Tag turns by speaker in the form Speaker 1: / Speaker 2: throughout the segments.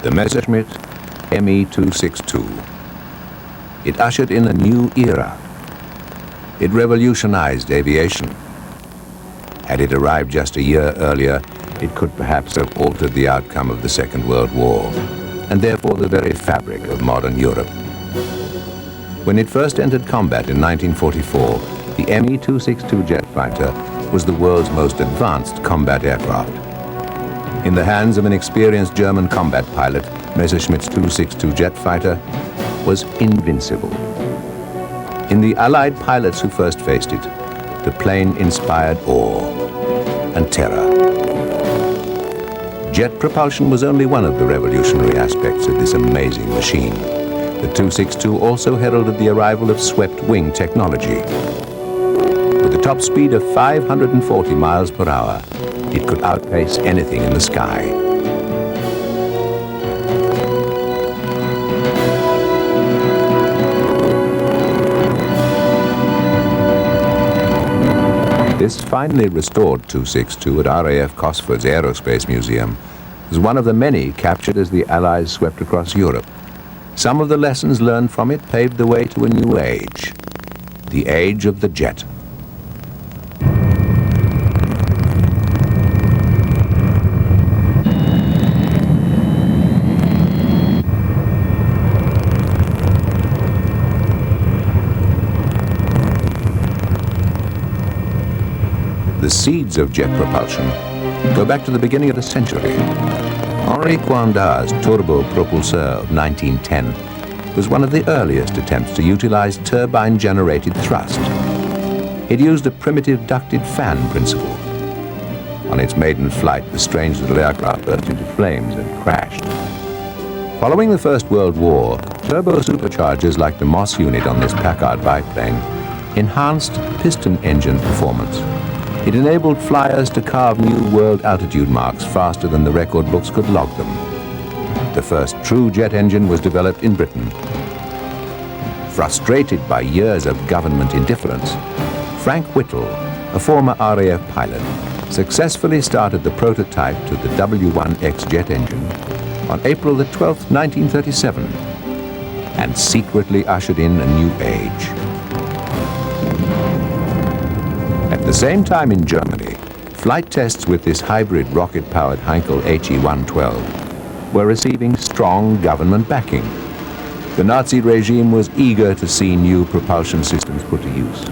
Speaker 1: the Messerschmitt Me262. It ushered in a new era. It revolutionized aviation. Had it arrived just a year earlier, it could perhaps have altered the outcome of the Second World War, and therefore the very fabric of modern Europe. When it first entered combat in 1944, the Me262 jet fighter was the world's most advanced combat aircraft. In the hands of an experienced German combat pilot, Messerschmitt's 262 jet fighter was invincible. In the Allied pilots who first faced it, the plane inspired awe and terror. Jet propulsion was only one of the revolutionary aspects of this amazing machine. The 262 also heralded the arrival of swept-wing technology. With a top speed of 540 miles per hour, it could outpace anything in the sky. This finely restored 262 at RAF Cosford's Aerospace Museum was one of the many captured as the Allies swept across Europe. Some of the lessons learned from it paved the way to a new age, the age of the jet. The seeds of jet propulsion go back to the beginning of the century. Henri Coandard's turbo propulsor of 1910 was one of the earliest attempts to utilize turbine-generated thrust. It used a primitive ducted fan principle. On its maiden flight, the strange little aircraft burst into flames and crashed. Following the First World War, turbo superchargers like the Moss unit on this Packard biplane enhanced piston engine performance. It enabled flyers to carve new world altitude marks faster than the record books could log them. The first true jet engine was developed in Britain. Frustrated by years of government indifference, Frank Whittle, a former RAF pilot, successfully started the prototype to the W1X jet engine on April the 12th, 1937, and secretly ushered in a new age. At the same time in Germany, flight tests with this hybrid rocket-powered Heinkel HE-112 were receiving strong government backing. The Nazi regime was eager to see new propulsion systems put to use.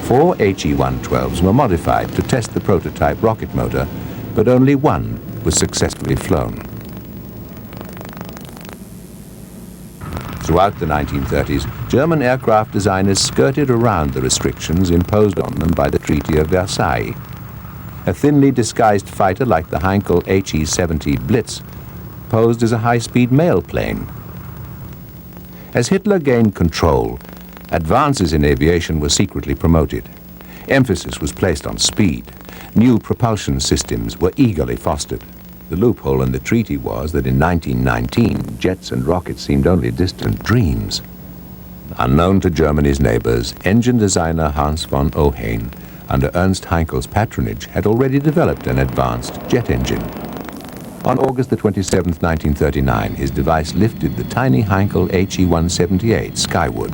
Speaker 1: 4 HE-112s were modified to test the prototype rocket motor, but only one was successfully flown. Throughout the 1930s, German aircraft designers skirted around the restrictions imposed on them by the Treaty of Versailles. A thinly disguised fighter like the Heinkel HE-70 Blitz posed as a high-speed mail plane. As Hitler gained control, advances in aviation were secretly promoted. Emphasis was placed on speed. New propulsion systems were eagerly fostered. The loophole in the treaty was that in 1919, jets and rockets seemed only distant dreams. Unknown to Germany's neighbors, engine designer Hans von Ohain, under Ernst Heinkel's patronage, had already developed an advanced jet engine. On August the 27th, 1939, his device lifted the tiny Heinkel HE-178 skyward.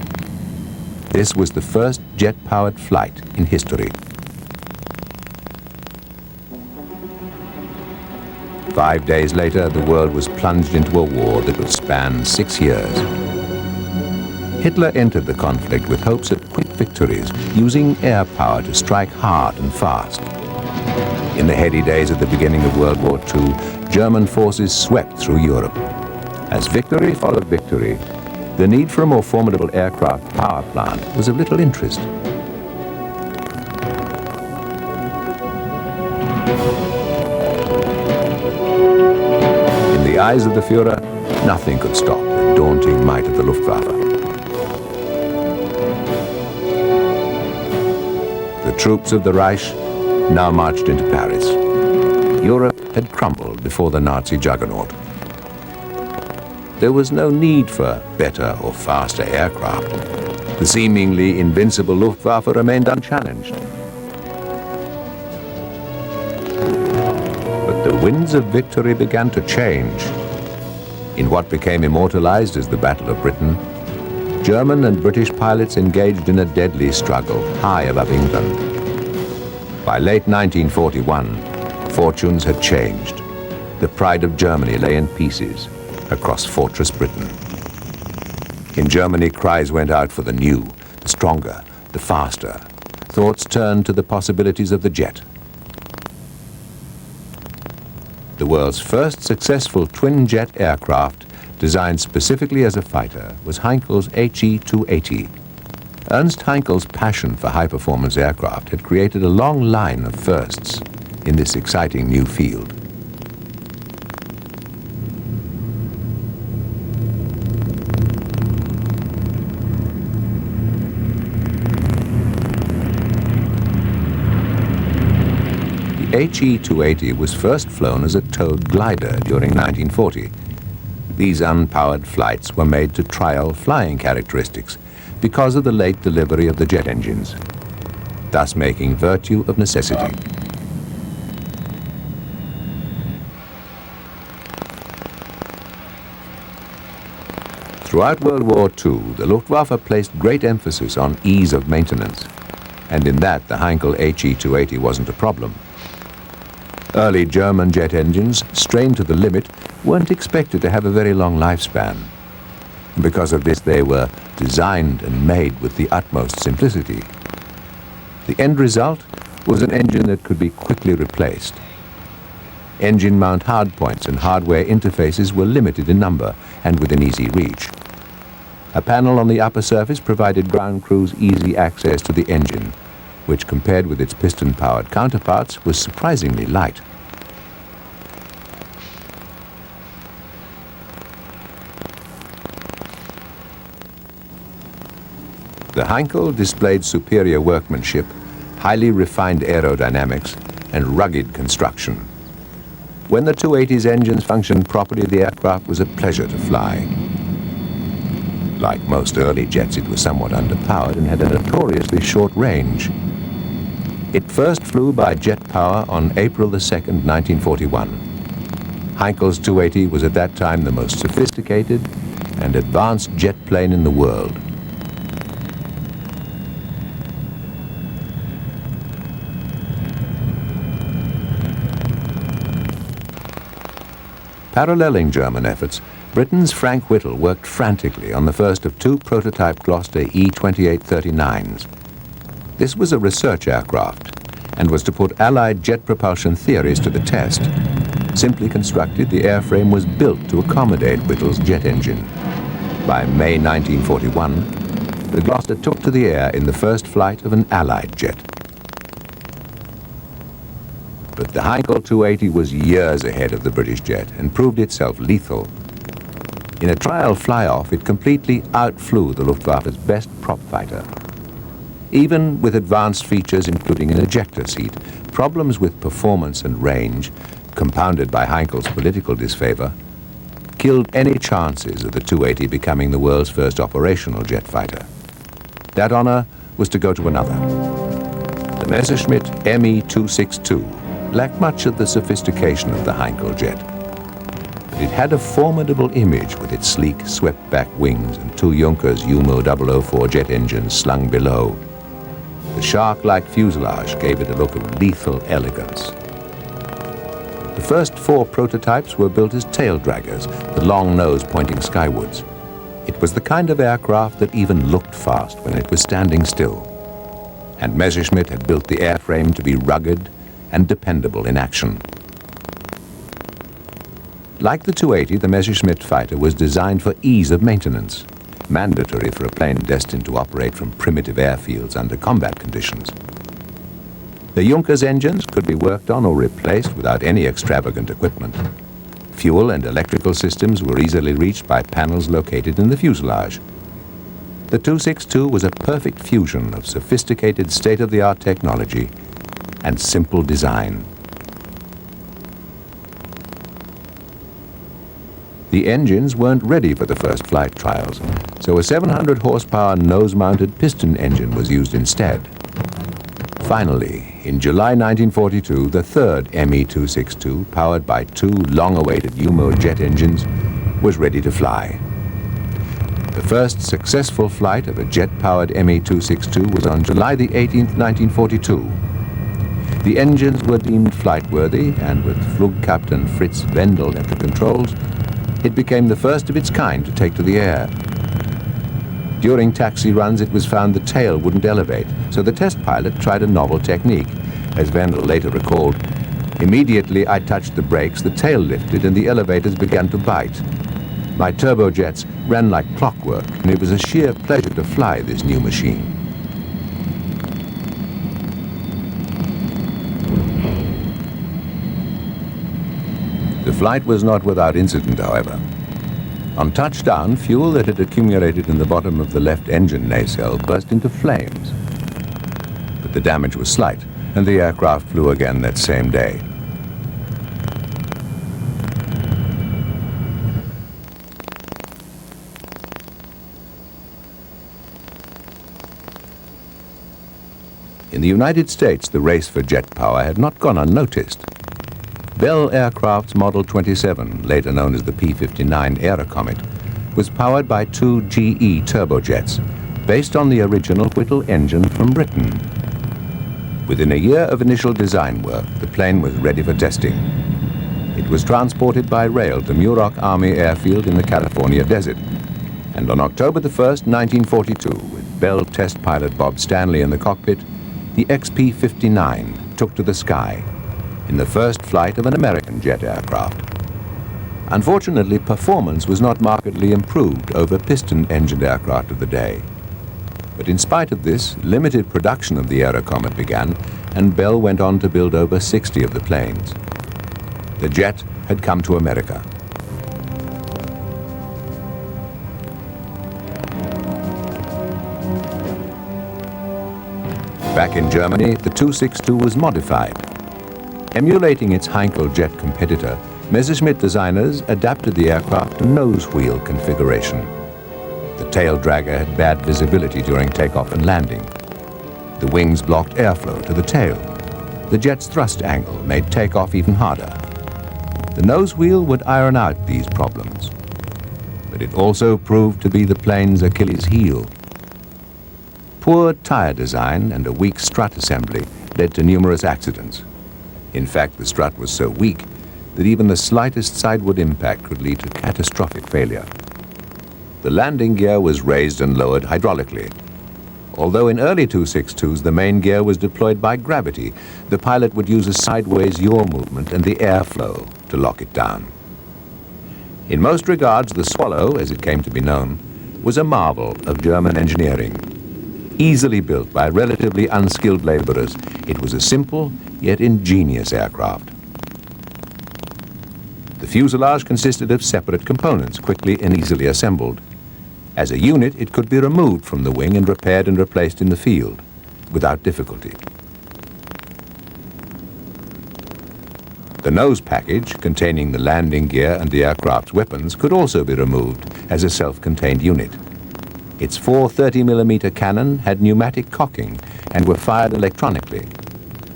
Speaker 1: This was the first jet-powered flight in history. 5 days later, the world was plunged into a war that would span 6 years. Hitler entered the conflict with hopes of quick victories, using air power to strike hard and fast. In the heady days at the beginning of World War II, German forces swept through Europe. As victory followed victory, the need for a more formidable aircraft power plant was of little interest. In the eyes of the Führer, nothing could stop the daunting might of the Luftwaffe. The troops of the Reich now marched into Paris. Europe had crumbled before the Nazi juggernaut. There was no need for better or faster aircraft. The seemingly invincible Luftwaffe remained unchallenged. But the winds of victory began to change. In what became immortalized as the Battle of Britain, German and British pilots engaged in a deadly struggle high above England. By late 1941, fortunes had changed. The pride of Germany lay in pieces across Fortress Britain. In Germany, cries went out for the new, the stronger, the faster. Thoughts turned to the possibilities of the jet. The world's first successful twin-jet aircraft, designed specifically as a fighter, was Heinkel's HE-280. Ernst Heinkel's passion for high-performance aircraft had created a long line of firsts in this exciting new field. The HE-280 was first flown as a towed glider during 1940. These unpowered flights were made to trial flying characteristics because of the late delivery of the jet engines, thus making virtue of necessity. Throughout World War II, the Luftwaffe placed great emphasis on ease of maintenance, and in that the Heinkel HE-280 wasn't a problem. Early German jet engines, strained to the limit, weren't expected to have a very long lifespan. Because of this, they were designed and made with the utmost simplicity. The end result was an engine that could be quickly replaced. Engine mount hardpoints and hardware interfaces were limited in number and within easy reach. A panel on the upper surface provided ground crews easy access to the engine, which compared with its piston-powered counterparts was surprisingly light. The Heinkel displayed superior workmanship, highly refined aerodynamics, and rugged construction. When the 280's engines functioned properly, the aircraft was a pleasure to fly. Like most early jets, it was somewhat underpowered and had a notoriously short range. It first flew by jet power on April the 2nd, 1941. Heinkel's 280 was at that time the most sophisticated and advanced jet plane in the world. Paralleling German efforts, Britain's Frank Whittle worked frantically on the first of two prototype Gloucester E-2839s. This was a research aircraft and was to put Allied jet propulsion theories to the test. Simply constructed, the airframe was built to accommodate Whittle's jet engine. By May 1941, the Gloucester took to the air in the first flight of an Allied jet. But the Heinkel 280 was years ahead of the British jet and proved itself lethal. In a trial fly-off, it completely outflew the Luftwaffe's best prop fighter. Even with advanced features including an ejector seat, problems with performance and range, compounded by Heinkel's political disfavor, killed any chances of the 280 becoming the world's first operational jet fighter. That honor was to go to another. The Messerschmitt Me262 lacked much of the sophistication of the Heinkel jet. But it had a formidable image with its sleek, swept-back wings and two Junkers Umo 004 jet engines slung below. The shark-like fuselage gave it a look of lethal elegance. The first four prototypes were built as tail draggers, the long nose pointing skywards. It was the kind of aircraft that even looked fast when it was standing still. And Messerschmitt had built the airframe to be rugged and dependable in action. Like the 280, the Messerschmitt fighter was designed for ease of maintenance, mandatory for a plane destined to operate from primitive airfields under combat conditions. The Junkers engines could be worked on or replaced without any extravagant equipment. Fuel and electrical systems were easily reached by panels located in the fuselage. The 262 was a perfect fusion of sophisticated state-of-the-art technology and simple design. The engines weren't ready for the first flight trials, so a 700 horsepower nose-mounted piston engine was used instead. Finally, in July 1942, the third Me262, powered by two long-awaited Umo jet engines, was ready to fly. The first successful flight of a jet-powered Me262 was on July the 18th, 1942. The engines were deemed flight-worthy, and with Flugkapitän Fritz Wendel at the controls, it became the first of its kind to take to the air. During taxi runs, it was found the tail wouldn't elevate, so the test pilot tried a novel technique. As Wendel later recalled, "Immediately I touched the brakes, the tail lifted and the elevators began to bite. My turbojets ran like clockwork, and it was a sheer pleasure to fly this new machine." The flight was not without incident, however. On touchdown, fuel that had accumulated in the bottom of the left engine nacelle burst into flames. But the damage was slight, and the aircraft flew again that same day. In the United States, the race for jet power had not gone unnoticed. Bell Aircraft's Model 27, later known as the P-59 Aerocomet, was powered by two GE turbojets, based on the original Whittle engine from Britain. Within a year of initial design work, the plane was ready for testing. It was transported by rail to Muroc Army Airfield in the California desert, and on October the 1st, 1942, with Bell test pilot Bob Stanley in the cockpit, the XP-59 took to the sky in the first flight of an American jet aircraft. Unfortunately, performance was not markedly improved over piston-engined aircraft of the day. But in spite of this, limited production of the Aerocomet began, and Bell went on to build over 60 of the planes. The jet had come to America. Back in Germany, the 262 was modified. Emulating its Heinkel jet competitor, Messerschmitt designers adapted the aircraft to nose wheel configuration. The tail dragger had bad visibility during takeoff and landing. The wings blocked airflow to the tail. The jet's thrust angle made takeoff even harder. The nose wheel would iron out these problems, but it also proved to be the plane's Achilles heel. Poor tire design and a weak strut assembly led to numerous accidents. In fact, the strut was so weak that even the slightest sideward impact could lead to catastrophic failure. The landing gear was raised and lowered hydraulically. Although in early 262s the main gear was deployed by gravity, the pilot would use a sideways yaw movement and the airflow to lock it down. In most regards, the Swallow, as it came to be known, was a marvel of German engineering. Easily built by relatively unskilled laborers, it was a simple yet ingenious aircraft. The fuselage consisted of separate components, quickly and easily assembled. As a unit, it could be removed from the wing and repaired and replaced in the field, without difficulty. The nose package, containing the landing gear and the aircraft's weapons, could also be removed as a self-contained unit. Its four 30mm cannon had pneumatic cocking and were fired electronically.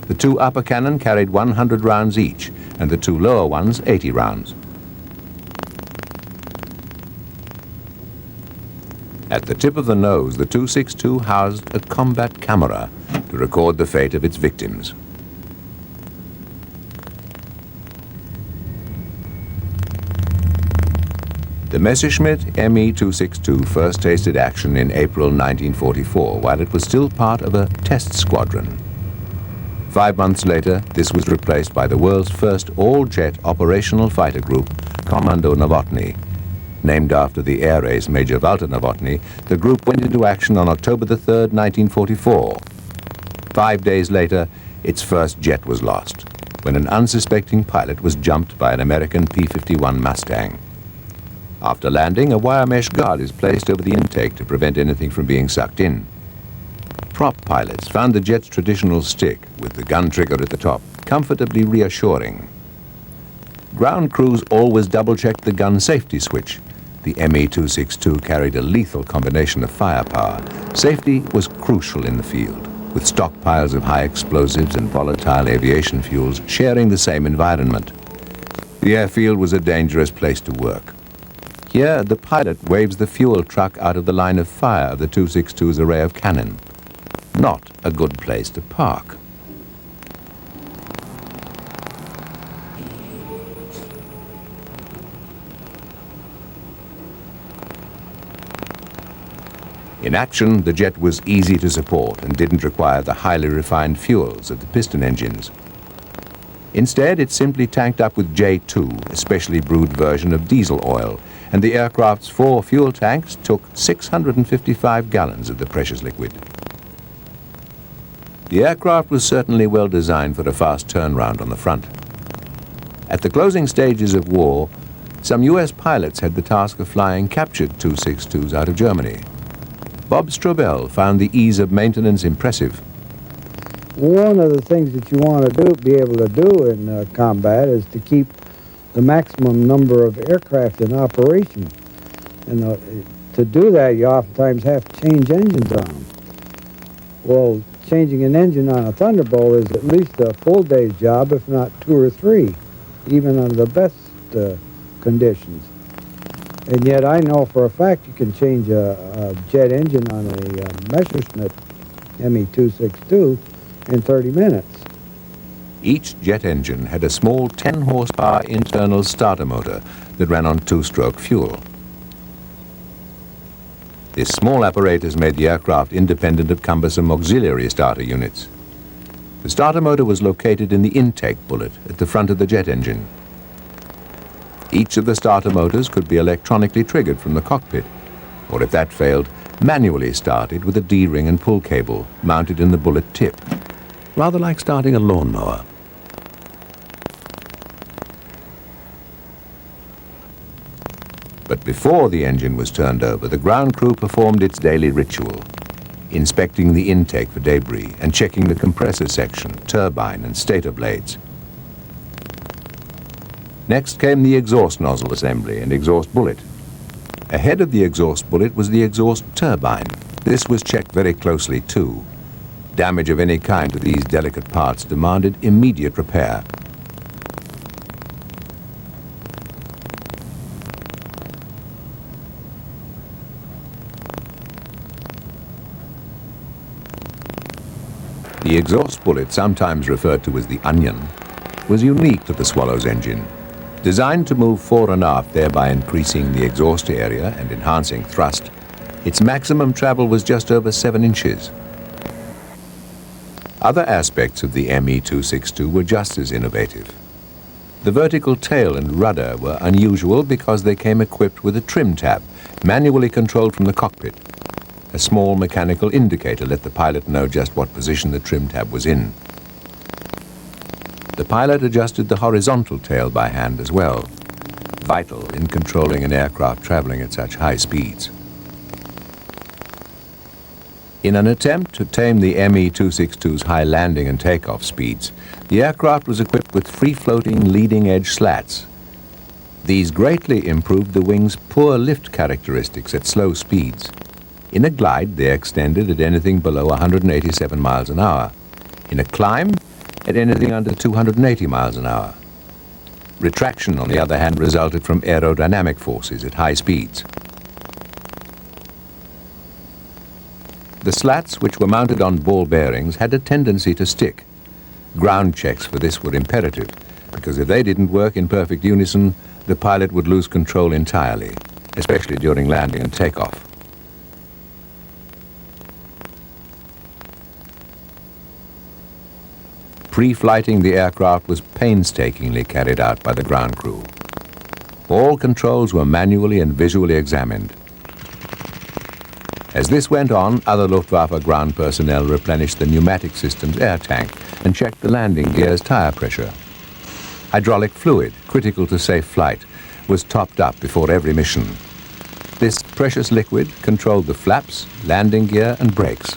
Speaker 1: The two upper cannon carried 100 rounds each, and the two lower ones 80 rounds. At the tip of the nose, the 262 housed a combat camera to record the fate of its victims. The Messerschmitt Me262 first tasted action in April 1944, while it was still part of a test squadron. 5 months later, this was replaced by the world's first all-jet operational fighter group, Kommando Novotny. Named after the air race Major Walter Novotny, the group went into action on October the 3rd, 1944. 5 days later, its first jet was lost, when an unsuspecting pilot was jumped by an American P-51 Mustang. After landing, a wire mesh guard is placed over the intake to prevent anything from being sucked in. Prop pilots found the jet's traditional stick, with the gun trigger at the top, comfortably reassuring. Ground crews always double-checked the gun safety switch. The Me262 carried a lethal combination of firepower. Safety was crucial in the field, with stockpiles of high explosives and volatile aviation fuels sharing the same environment. The airfield was a dangerous place to work. Here, the pilot waves the fuel truck out of the line of fire of the 262's array of cannon. Not a good place to park. In action, the jet was easy to support and didn't require the highly refined fuels of the piston engines. Instead, it simply tanked up with J2, a specially brewed version of diesel oil, and the aircraft's 4 fuel tanks took 655 gallons of the precious liquid. The aircraft was certainly well designed for a fast turnaround on the front. At the closing stages of war, some US pilots had the task of flying captured 262s out of Germany. Bob Strobel found the ease of maintenance impressive.
Speaker 2: One of the things that you want to be able to do in combat is to keep the maximum number of aircraft in operation. And to do that, you oftentimes have to change engines on them. Well, changing an engine on a Thunderbolt is at least a full day's job, if not 2 or 3, even under the best conditions. And yet I know for a fact you can change a jet engine on a MESSERSCHMITT Me262 in 30 minutes.
Speaker 1: Each jet engine had a small 10-horsepower internal starter motor that ran on 2-stroke fuel. This small apparatus made the aircraft independent of cumbersome auxiliary starter units. The starter motor was located in the intake bullet at the front of the jet engine. Each of the starter motors could be electronically triggered from the cockpit, or if that failed, manually started with a D-ring and pull cable mounted in the bullet tip, rather like starting a lawnmower. But before the engine was turned over, the ground crew performed its daily ritual, inspecting the intake for debris and checking the compressor section, turbine and stator blades. Next came the exhaust nozzle assembly and exhaust bullet. Ahead of the exhaust bullet was the exhaust turbine. This was checked very closely too. Damage of any kind to these delicate parts demanded immediate repair. The exhaust bullet, sometimes referred to as the onion, was unique to the Swallow's engine. Designed to move fore and aft, thereby increasing the exhaust area and enhancing thrust, its maximum travel was just over 7 inches. Other aspects of the Me262 were just as innovative. The vertical tail and rudder were unusual because they came equipped with a trim tab, manually controlled from the cockpit. A small mechanical indicator let the pilot know just what position the trim tab was in. The pilot adjusted the horizontal tail by hand as well, vital in controlling an aircraft traveling at such high speeds. In an attempt to tame the Me262's high landing and takeoff speeds, the aircraft was equipped with free-floating leading-edge slats. These greatly improved the wing's poor lift characteristics at slow speeds. In a glide, they extended at anything below 187 miles an hour. In a climb, at anything under 280 miles an hour. Retraction, on the other hand, resulted from aerodynamic forces at high speeds. The slats, which were mounted on ball bearings, had a tendency to stick. Ground checks for this were imperative, because if they didn't work in perfect unison, the pilot would lose control entirely, especially during landing and takeoff. Pre-flighting the aircraft was painstakingly carried out by the ground crew. All controls were manually and visually examined. As this went on, other Luftwaffe ground personnel replenished the pneumatic system's air tank and checked the landing gear's tire pressure. Hydraulic fluid, critical to safe flight, was topped up before every mission. This precious liquid controlled the flaps, landing gear, and brakes.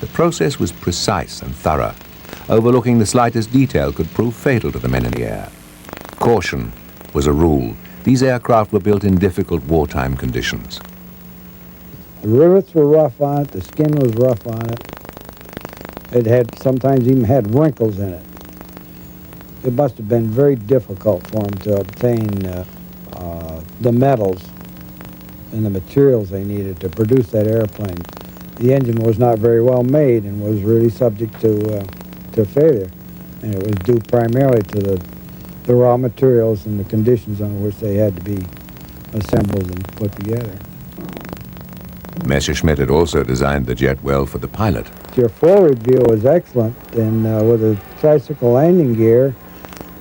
Speaker 1: The process was precise and thorough. Overlooking the slightest detail could prove fatal to the men in the air. Caution was a rule. These aircraft were built in difficult wartime conditions.
Speaker 2: The rivets were rough on it, the skin was rough on it. It had sometimes even had wrinkles in it. It must have been very difficult for them to obtain the metals and the materials they needed to produce that airplane. The engine was not very well made and was really subject to failure, and it was due primarily to the raw materials and the conditions under which they had to be assembled and put together.
Speaker 1: Messerschmitt had also designed the jet well for the pilot.
Speaker 2: Your forward view was excellent, and with a tricycle landing gear,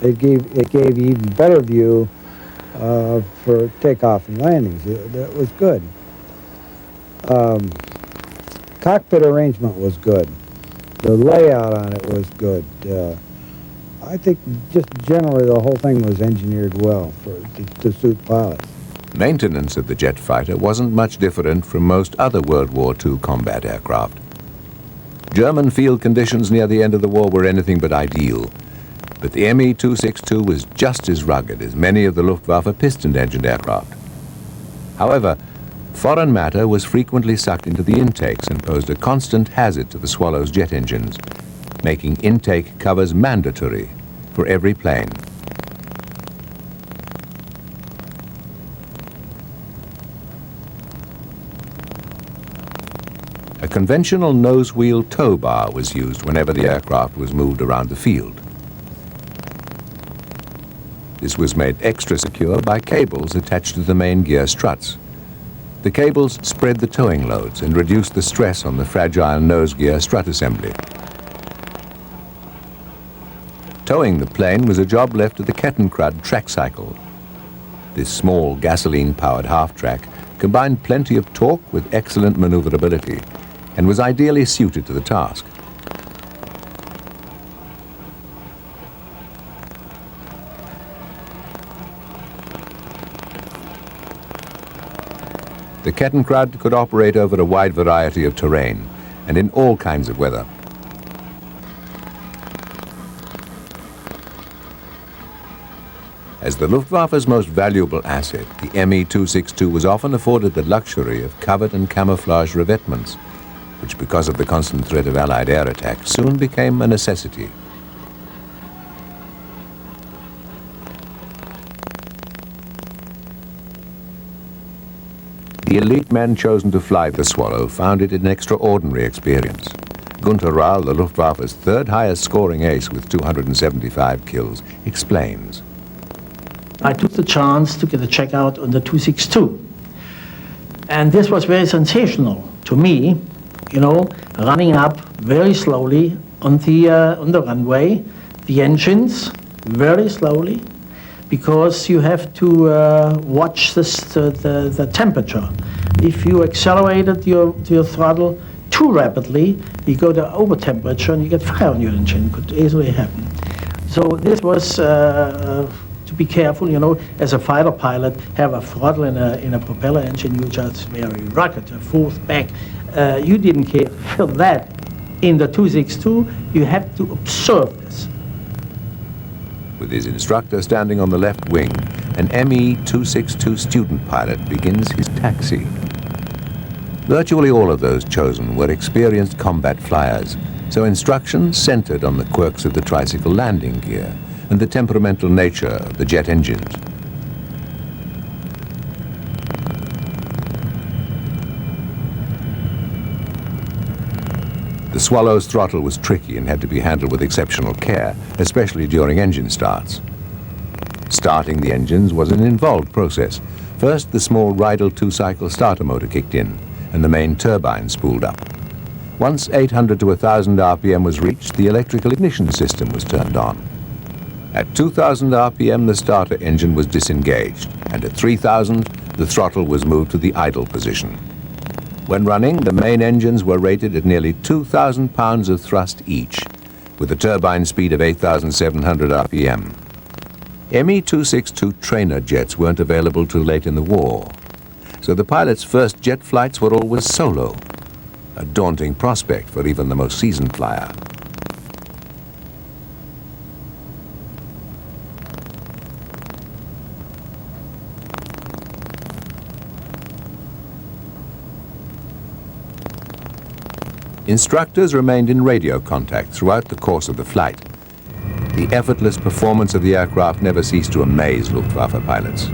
Speaker 2: it gave you even better view for takeoff and landings. That was good. Cockpit arrangement was good. The layout on it was good. I think just generally the whole thing was engineered well to suit pilots.
Speaker 1: Maintenance of the jet fighter wasn't much different from most other World War II combat aircraft. German field conditions near the end of the war were anything but ideal, but the Me262 was just as rugged as many of the Luftwaffe piston-engined aircraft. However, foreign matter was frequently sucked into the intakes and posed a constant hazard to the Swallow's jet engines, making intake covers mandatory for every plane. A conventional nose wheel tow bar was used whenever the aircraft was moved around the field. This was made extra secure by cables attached to the main gear struts. The cables spread the towing loads and reduced the stress on the fragile nose gear strut assembly. Towing the plane was a job left to the Kettenkrad track cycle. This small gasoline-powered half-track combined plenty of torque with excellent maneuverability and was ideally suited to the task. The Kettenkrad could operate over a wide variety of terrain and in all kinds of weather. As the Luftwaffe's most valuable asset, the Me262 was often afforded the luxury of covered and camouflage revetments, which, because of the constant threat of Allied air attack, soon became a necessity. The elite men chosen to fly the Swallow found it an extraordinary experience. Gunther Rahl, the Luftwaffe's third highest scoring ace with 275 kills, explains.
Speaker 3: I took the chance to get a checkout on the 262. And this was very sensational to me, you know, running up very slowly on the runway, the engines very slowly, because you have to watch the temperature. If you accelerated your throttle too rapidly, you go to over temperature and you get fire on your engine. It could easily happen. So this was to be careful, you know, as a fighter pilot, have a throttle in a propeller engine, you just very rugged, forth, back. You didn't care for that. In the 262, you had to observe this.
Speaker 1: With his instructor standing on the left wing, an Me262 student pilot begins his taxi. Virtually all of those chosen were experienced combat flyers, so instruction centered on the quirks of the tricycle landing gear and the temperamental nature of the jet engines. The Swallow's throttle was tricky and had to be handled with exceptional care, especially during engine starts. Starting the engines was an involved process. First, the small Rydell two-cycle starter motor kicked in, and the main turbine spooled up. Once 800 to 1,000 RPM was reached, the electrical ignition system was turned on. At 2,000 RPM, the starter engine was disengaged, and at 3,000, the throttle was moved to the idle position. When running, the main engines were rated at nearly 2,000 pounds of thrust each, with a turbine speed of 8,700 RPM. Me262 trainer jets weren't available till late in the war, so the pilot's first jet flights were always solo, a daunting prospect for even the most seasoned flyer. Instructors remained in radio contact throughout the course of the flight. The effortless performance of the aircraft never ceased to amaze Luftwaffe pilots.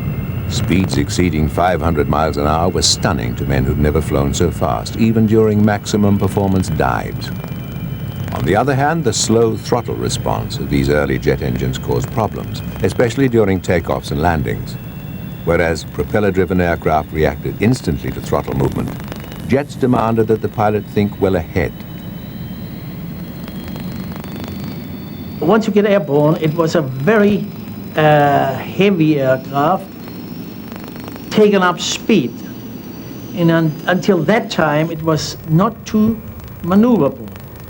Speaker 1: Speeds exceeding 500 miles an hour were stunning to men who'd never flown so fast, even during maximum performance dives. On the other hand, the slow throttle response of these early jet engines caused problems, especially during takeoffs and landings. Whereas propeller-driven aircraft reacted instantly to throttle movement, jets demanded that the pilot think well ahead.
Speaker 3: Once you get airborne, it was a very heavy aircraft, taken up speed. And until that time, it was not too maneuverable.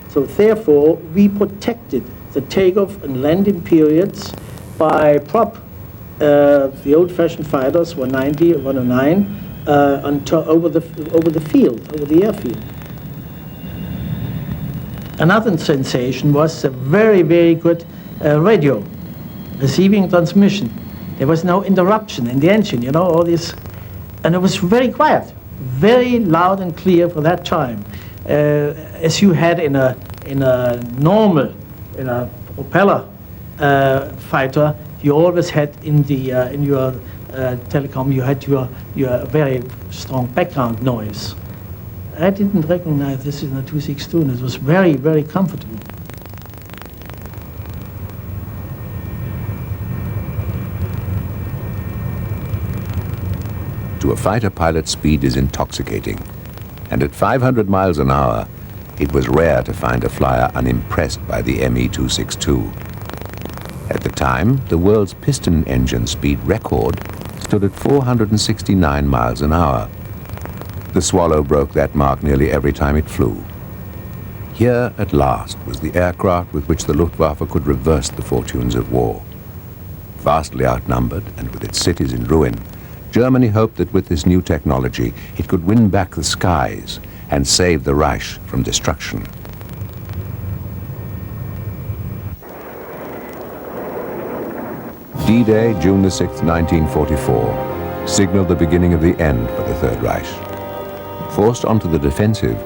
Speaker 3: So therefore, we protected the takeoff and landing periods by the old-fashioned fighters, 190, 109, over the field, over the airfield. Another sensation was a very, very good radio, receiving transmission. There was no interruption in the engine, you know, all this. And it was very quiet, very loud and clear for that time. As you had in a propeller fighter, you always had in your telecom, you had your very strong background noise. I didn't recognize this in a 262, and it was very, very comfortable.
Speaker 1: To a fighter pilot, speed is intoxicating. And at 500 miles an hour, it was rare to find a flyer unimpressed by the Me262. At the time, the world's piston engine speed record stood at 469 miles an hour. The Swallow broke that mark nearly every time it flew. Here, at last, was the aircraft with which the Luftwaffe could reverse the fortunes of war. Vastly outnumbered, and with its cities in ruin, Germany hoped that with this new technology, it could win back the skies and save the Reich from destruction. D-Day, June the 6th, 1944, signaled the beginning of the end for the Third Reich. Forced onto the defensive,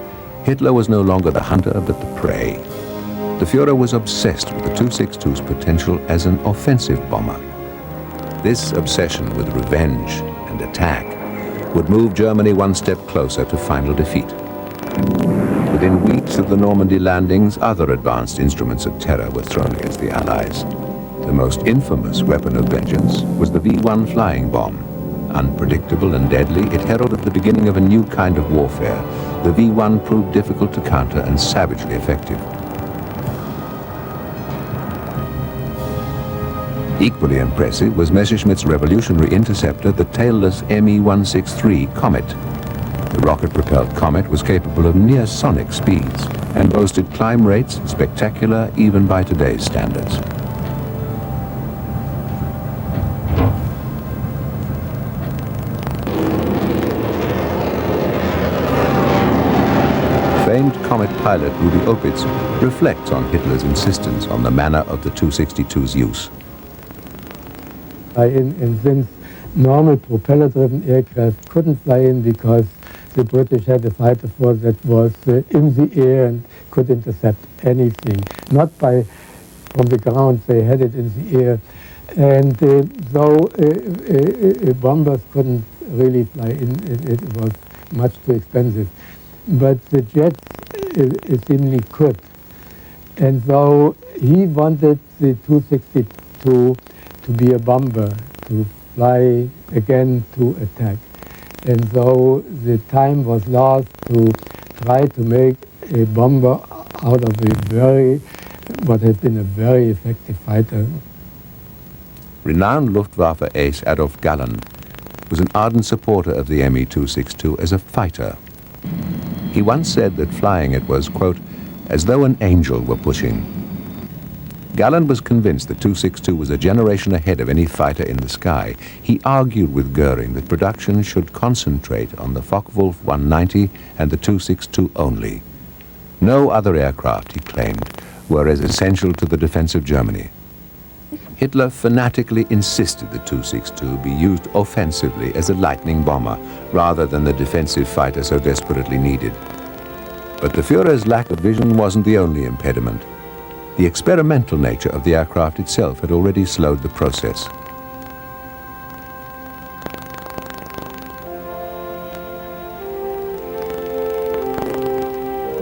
Speaker 1: Hitler was no longer the hunter but the prey. The Führer was obsessed with the 262's potential as an offensive bomber. This obsession with revenge and attack would move Germany one step closer to final defeat. Within weeks of the Normandy landings, other advanced instruments of terror were thrown against the Allies. The most infamous weapon of vengeance was the V-1 flying bomb. Unpredictable and deadly, it heralded the beginning of a new kind of warfare. The V-1 proved difficult to counter and savagely effective. Equally impressive was Messerschmitt's revolutionary interceptor, the tailless Me-163 Comet. The rocket-propelled Comet was capable of near-sonic speeds and boasted climb rates spectacular even by today's standards. Famed Comet pilot Rudi Opitz reflects on Hitler's insistence on the manner of the 262's use.
Speaker 4: And since normal propeller-driven aircraft couldn't fly in because the British had a fighter force that was in the air and could intercept anything. Not from the ground, they had it in the air. And so bombers couldn't really fly in, it was much too expensive. But the jets seemingly could. And so he wanted the 262 to be a bomber, to fly again to attack. And so the time was lost to try to make a bomber out of what had been a very effective fighter.
Speaker 1: Renowned Luftwaffe ace Adolf Galland was an ardent supporter of the Me262 as a fighter. He once said that flying it was, quote, as though an angel were pushing. Galland was convinced the 262 was a generation ahead of any fighter in the sky. He argued with Goering that production should concentrate on the Focke-Wulf 190 and the 262 only. No other aircraft, he claimed, were as essential to the defense of Germany. Hitler fanatically insisted the 262 be used offensively as a lightning bomber rather than the defensive fighter so desperately needed. But the Führer's lack of vision wasn't the only impediment. The experimental nature of the aircraft itself had already slowed the process.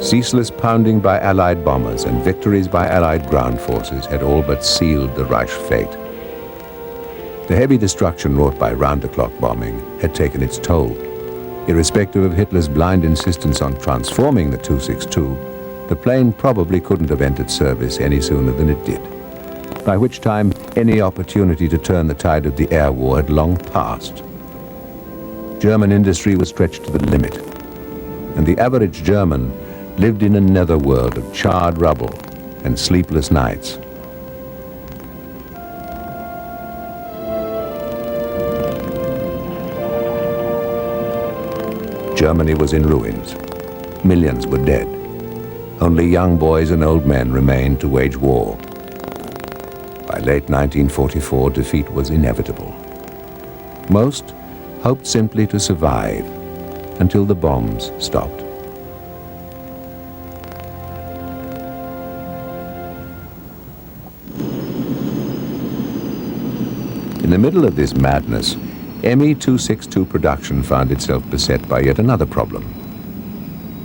Speaker 1: Ceaseless pounding by Allied bombers and victories by Allied ground forces had all but sealed the Reich's fate. The heavy destruction wrought by round-the-clock bombing had taken its toll. Irrespective of Hitler's blind insistence on transforming the 262, the plane probably couldn't have entered service any sooner than it did, by which time any opportunity to turn the tide of the air war had long passed. German industry was stretched to the limit, and the average German lived in a netherworld of charred rubble and sleepless nights. Germany was in ruins. Millions were dead. Only young boys and old men remained to wage war. By late 1944, defeat was inevitable. Most hoped simply to survive until the bombs stopped. In the middle of this madness, Me262 production found itself beset by yet another problem.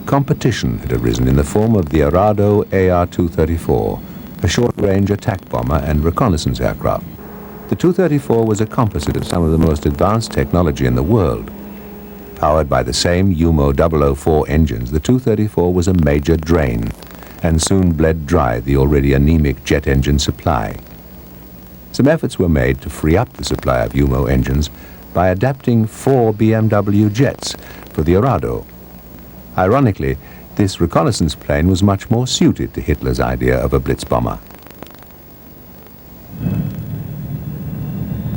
Speaker 1: Competition had arisen in the form of the Arado AR-234, a short-range attack bomber and reconnaissance aircraft. The 234 was a composite of some of the most advanced technology in the world. Powered by the same UMO 004 engines, the 234 was a major drain and soon bled dry the already anemic jet engine supply. Some efforts were made to free up the supply of UMO engines by adapting 4 BMW jets for the Arado. Ironically, this reconnaissance plane was much more suited to Hitler's idea of a blitz bomber.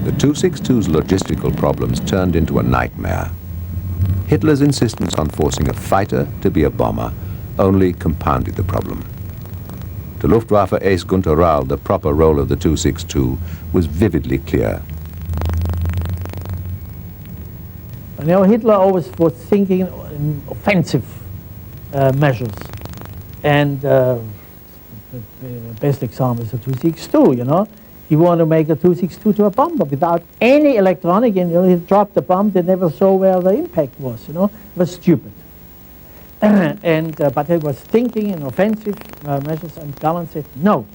Speaker 1: The 262's logistical problems turned into a nightmare. Hitler's insistence on forcing a fighter to be a bomber only compounded the problem. To Luftwaffe ace Günter Rahl, the proper role of the 262 was vividly clear.
Speaker 3: You know, Hitler always was thinking in offensive measures. And the best example is the 262, you know. He wanted to make a 262 to a bomber without any electronic, and you know, he dropped the bomb, they never saw where the impact was, you know. It was stupid. But he was thinking in offensive measures, and Galland said, no,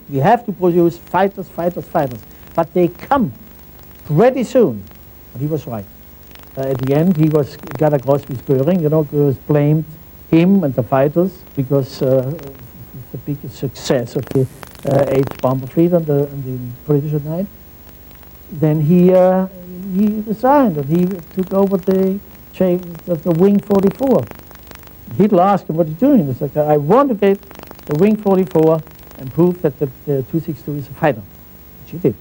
Speaker 3: we have to produce fighters, fighters, fighters. But they come pretty soon. But he was right. At the end, he got across with Göring, you know, Göring blamed him and the fighters because the biggest success of the 8th Bomber Fleet on the British at night. Then he resigned and he took over the Wing 44. Hitler asked him, what are you doing? He said, I want to get the Wing 44 and prove that the 262 is a fighter, which he did.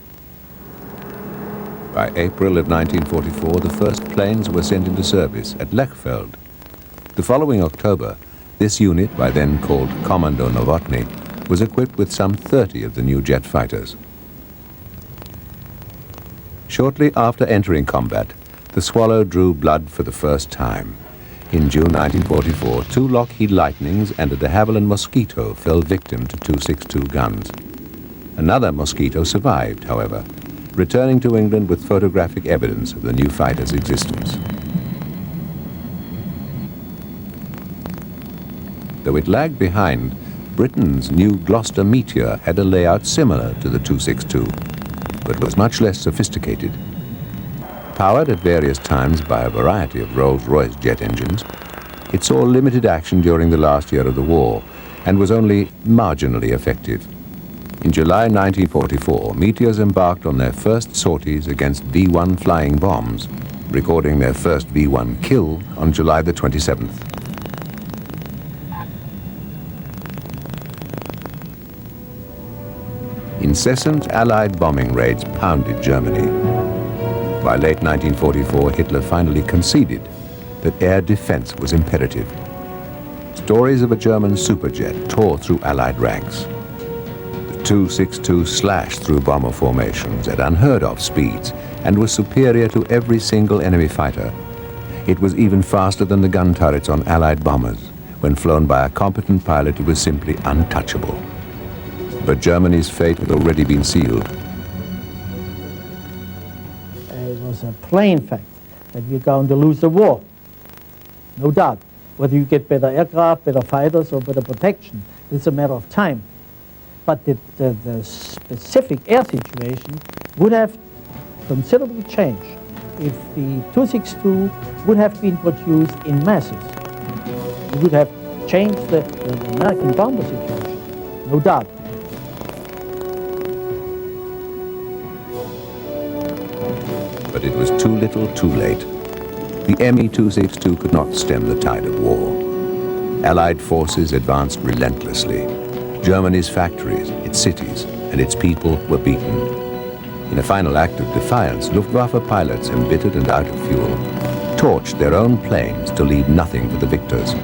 Speaker 1: By April of 1944, the first planes were sent into service at Lechfeld. The following October, this unit, by then called Kommando Nowotny, was equipped with some 30 of the new jet fighters. Shortly after entering combat, the Swallow drew blood for the first time. In June 1944, 2 Lockheed Lightnings and a de Havilland Mosquito fell victim to 262 guns. Another Mosquito survived, however, returning to England with photographic evidence of the new fighter's existence. Though it lagged behind, Britain's new Gloucester Meteor had a layout similar to the 262, but was much less sophisticated. Powered at various times by a variety of Rolls-Royce jet engines, it saw limited action during the last year of the war and was only marginally effective. In July 1944, Meteors embarked on their first sorties against V-1 flying bombs, recording their first V-1 kill on July the 27th. Incessant Allied bombing raids pounded Germany. By late 1944, Hitler finally conceded that air defense was imperative. Stories of a German superjet tore through Allied ranks. The 262 slashed through bomber formations at unheard-of speeds and was superior to every single enemy fighter. It was even faster than the gun turrets on Allied bombers. When flown by a competent pilot, it was simply untouchable. But Germany's fate had already been sealed.
Speaker 3: It was a plain fact that we're going to lose the war, no doubt. whether you get better aircraft, better fighters, or better protection. It's a matter of time. But the specific air situation would have considerably changed if the 262 would have been produced in masses. It would have changed the American bomber situation, no doubt.
Speaker 1: But it was too little, too late. The Me-262 could not stem the tide of war. Allied forces advanced relentlessly. Germany's factories, its cities, and its people were beaten. In a final act of defiance, Luftwaffe pilots, embittered and out of fuel, torched their own planes to leave nothing for the victors.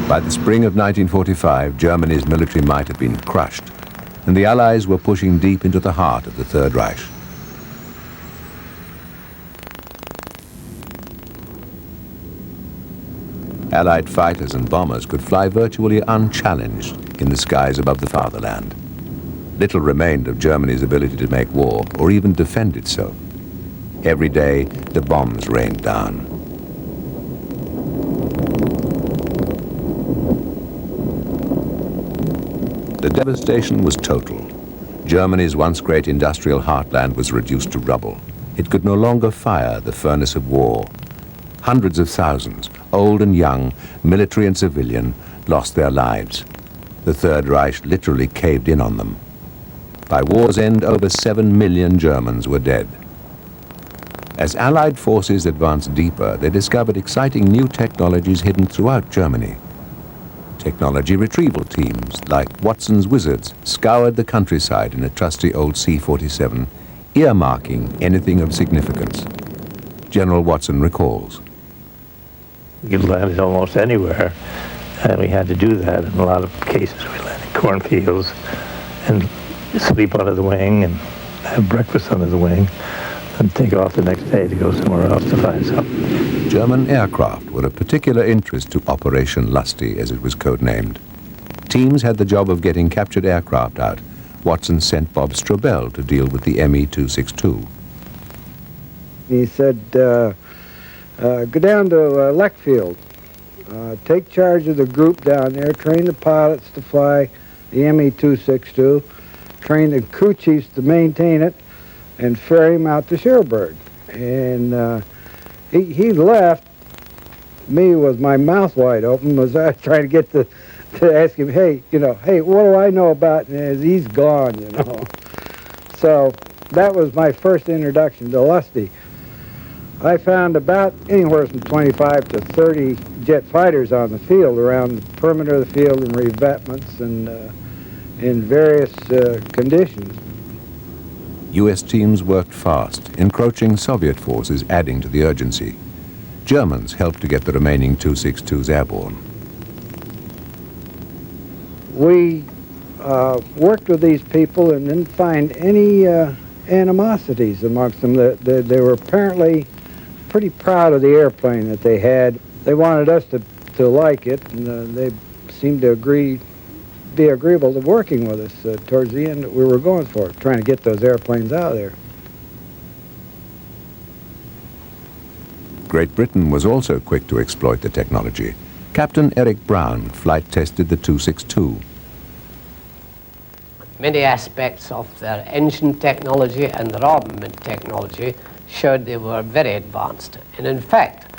Speaker 1: By the spring of 1945, Germany's military might have been crushed, and the Allies were pushing deep into the heart of the Third Reich. Allied fighters and bombers could fly virtually unchallenged in the skies above the fatherland. Little remained of Germany's ability to make war or even defend itself. Every day, the bombs rained down. The devastation was total. Germany's once great industrial heartland was reduced to rubble. It could no longer fire the furnace of war. Hundreds of thousands, old and young, military and civilian, lost their lives. The Third Reich literally caved in on them. By war's end, over 7 million Germans were dead. As Allied forces advanced deeper, they discovered exciting new technologies hidden throughout Germany. Technology retrieval teams, like Watson's Wizards, scoured the countryside in a trusty old C-47, earmarking anything of significance. General Watson recalls.
Speaker 5: We could land it almost anywhere, and we had to do that. In a lot of cases, we landed in cornfields and sleep under the wing and have breakfast under the wing and take off the next day to go somewhere else to find something.
Speaker 1: German aircraft were of particular interest to Operation Lusty, as it was codenamed. Teams had the job of getting captured aircraft out. Watson sent Bob Strobel to deal with the Me-262.
Speaker 2: He said, go down to Leckfield, take charge of the group down there, train the pilots to fly the Me-262, train the crew chiefs to maintain it, and ferry him out to Cherbourg. And he left me with my mouth wide open as I was trying to get to ask him, hey, hey, what do I know about? And he's gone, So that was my first introduction to Lusty. I found about anywhere from 25 to 30 jet fighters on the field, around the perimeter of the field in revetments and in various conditions.
Speaker 1: U.S. teams worked fast, encroaching Soviet forces adding to the urgency. Germans helped to get the remaining 262s airborne.
Speaker 2: We worked with these people and didn't find any animosities amongst them. They were apparently pretty proud of the airplane that they had. They wanted us to like it, and they seemed to be agreeable to working with us towards the end that we were going for, trying to get those airplanes out of there.
Speaker 1: Great Britain was also quick to exploit the technology. Captain Eric Brown flight tested the 262.
Speaker 6: Many aspects of their engine technology and their armament technology showed they were very advanced. And in fact,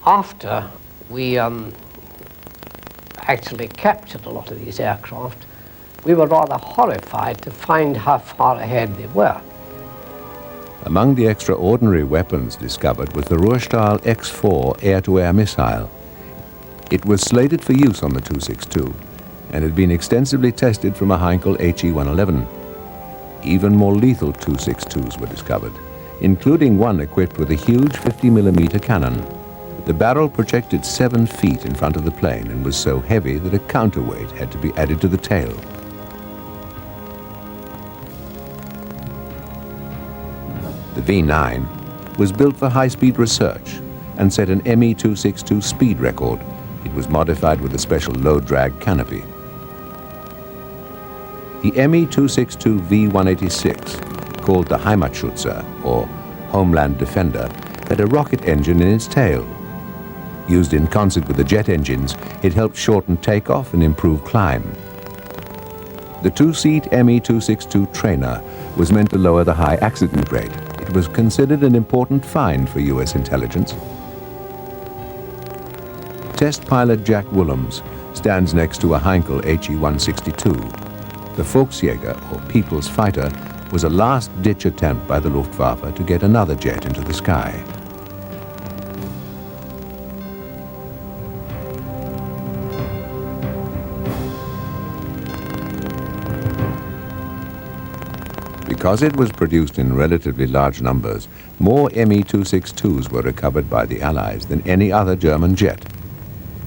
Speaker 6: after we actually captured a lot of these aircraft, we were rather horrified to find how far ahead they were.
Speaker 1: Among the extraordinary weapons discovered was the Ruhrstahl X-4 air-to-air missile. It was slated for use on the 262 and had been extensively tested from a Heinkel HE-111. Even more lethal 262s were discovered, including one equipped with a huge 50mm cannon. The barrel projected 7 feet in front of the plane and was so heavy that a counterweight had to be added to the tail. The V9 was built for high-speed research and set an Me-262 speed record, It was modified with a special low-drag canopy. The Me262 V186, called the Heimatschützer, or Homeland Defender, had a rocket engine in its tail. Used in concert with the jet engines, it helped shorten takeoff and improve climb. The two-seat Me262 trainer was meant to lower the high accident rate. It was considered an important find for U.S. intelligence. Test pilot Jack Willems stands next to a Heinkel HE-162. The Volksjäger, or People's Fighter, was a last-ditch attempt by the Luftwaffe to get another jet into the sky. Because it was produced in relatively large numbers, more Me262s were recovered by the Allies than any other German jet.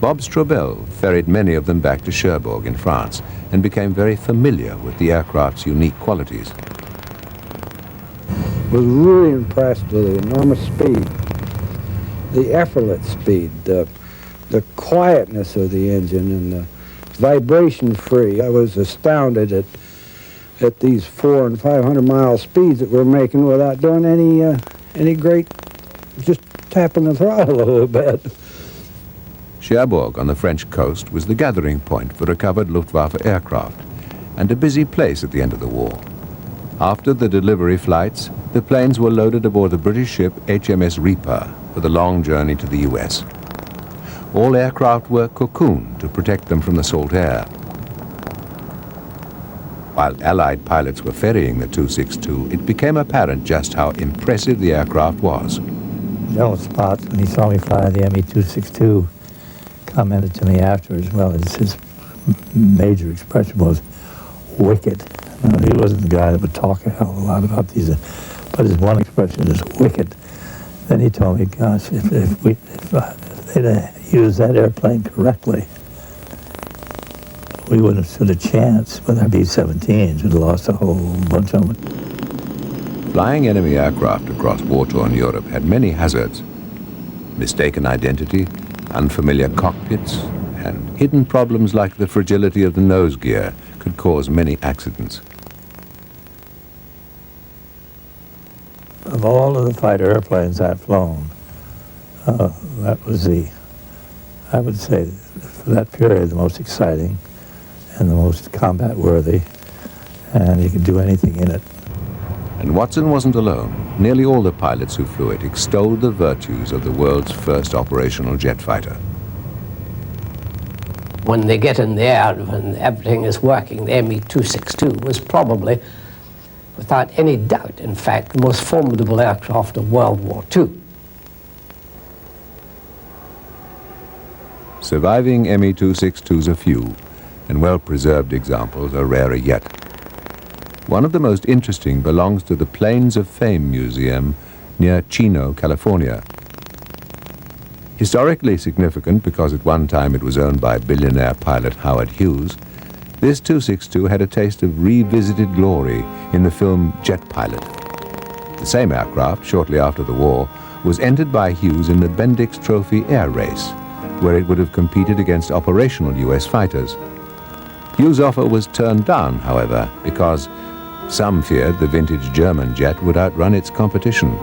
Speaker 1: Bob Strobel ferried many of them back to Cherbourg in France and became very familiar with the aircraft's unique qualities.
Speaker 2: Was really impressed with the enormous speed, the effortless speed, the quietness of the engine, and the vibration-free. I was astounded at these 400 and 500 mile speeds that we're making without doing any great, just tapping the throttle a little bit.
Speaker 1: Cherbourg on the French coast was the gathering point for recovered Luftwaffe aircraft and a busy place at the end of the war. After the delivery flights, the planes were loaded aboard the British ship HMS Reaper for the long journey to the US. All aircraft were cocooned to protect them from the salt air. While Allied pilots were ferrying the 262, it became apparent just how impressive the aircraft was.
Speaker 5: General Spotts, when he saw me fly the Me262, commented to me afterwards, well, his major expression was wicked. He wasn't the guy that would talk a hell of a lot about these, but his one expression is wicked. Then he told me, gosh, if they'd used that airplane correctly, we wouldn't have stood a chance with our B-17s. We'd have lost a whole bunch of them.
Speaker 1: Flying enemy aircraft across war-torn Europe had many hazards. Mistaken identity, unfamiliar cockpits, and hidden problems like the fragility of the nose gear could cause many accidents.
Speaker 5: Of all of the fighter airplanes I've flown, that was I would say, for that period, the most exciting and the most combat-worthy, and you could do anything in it.
Speaker 1: And Watson wasn't alone. Nearly all the pilots who flew it extolled the virtues of the world's first operational jet fighter.
Speaker 6: When they get in the air, when everything is working, the Me262 was probably, without any doubt, in fact, the most formidable aircraft of World War II.
Speaker 1: Surviving Me262s are few, and well-preserved examples are rarer yet. One of the most interesting belongs to the Planes of Fame Museum near Chino, California. Historically significant because at one time it was owned by billionaire pilot Howard Hughes, this 262 had a taste of revisited glory in the film Jet Pilot. The same aircraft, shortly after the war, was entered by Hughes in the Bendix Trophy air race, where it would have competed against operational US fighters. Hughes' offer was turned down, however, because some feared the vintage German jet would outrun its competition.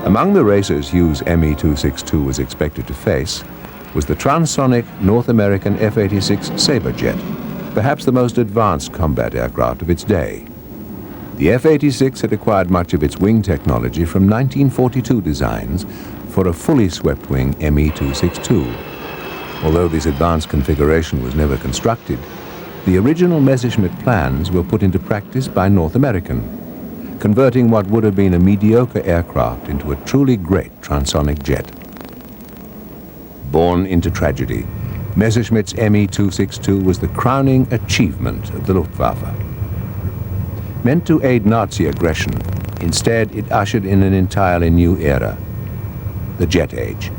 Speaker 1: Among the racers Hughes' Me262 was expected to face was the transonic North American F-86 Sabre jet, perhaps the most advanced combat aircraft of its day. The F-86 had acquired much of its wing technology from 1942 designs for a fully swept-wing Me262. Although this advanced configuration was never constructed, the original Messerschmitt plans were put into practice by North American. converting what would have been a mediocre aircraft into a truly great transonic jet. Born into tragedy, Messerschmitt's Me262 was the crowning achievement of the Luftwaffe. Meant to aid Nazi aggression, instead it ushered in an entirely new era, the jet age.